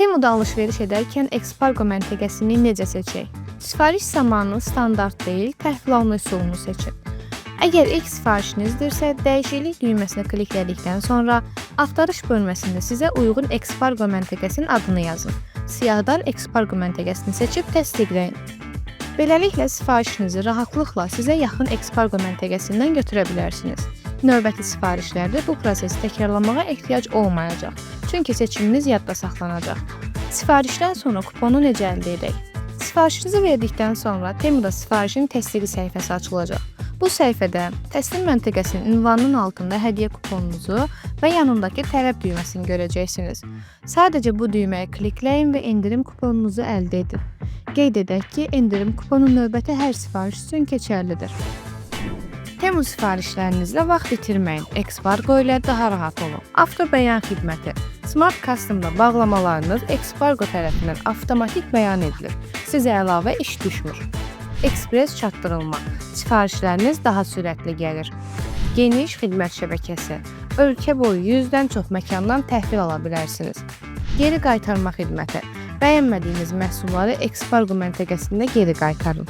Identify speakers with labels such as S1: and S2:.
S1: Temuda alış-veriş edərkən Expargo məntəqəsini necə seçək? Sifariş zamanı standart deyil, təxvilanlı üsulunu seçin. Əgər ilk sifarişinizdirsə, dəyişiklik düyməsini kliklədikdən sonra axtarış bölməsində sizə uyğun Expargo məntəqəsinin adını yazın. Siyahıdan Expargo məntəqəsini seçib təsdiqləyin. Beləliklə, sifarişinizi rahatlıqla sizə yaxın Expargo məntəqəsindən götürə bilərsiniz. Növbəti sifarişlərdə bu prosesi təkrarlamağa ehtiyac olmayacaq, çünki seçiminiz yadda saxlanacaq. Sifarişdən sonra kuponu necə əldə edək? Sifarişinizi verdikdən sonra Temuda sifarişin təsdiqi səhifəsi açılacaq. Bu səhifədə təslim məntəqəsinin ünvanının altında hədiyyə kuponunuzu və yanındakı tələb düyməsini görəcəksiniz. Sadəcə bu düyməyə klikləyin və endirim kuponunuzu əldə edin. Qeyd edək ki, endirim kuponu növbəti hər sifariş üçün keçərlidir. Temu sifarişlərinizlə vaxt itirməyin. Expargo ilə daha rahat olun. Avto bəyan xidməti. Smart Custom'da bağlamalarınız Expargo tərəfindən avtomatik bəyan edilir. Sizə əlavə iş düşmür. Ekspres çatdırılma. Sifarişləriniz daha sürətli gəlir. Geniş xidmət şəbəkəsi. Ölkə boyu 100-dən çox məkandan təhvil ala bilərsiniz. Geri qaytarma xidməti. Bəyənmədiyiniz məhsulları Expargo məntəqəsində geri qaytarın.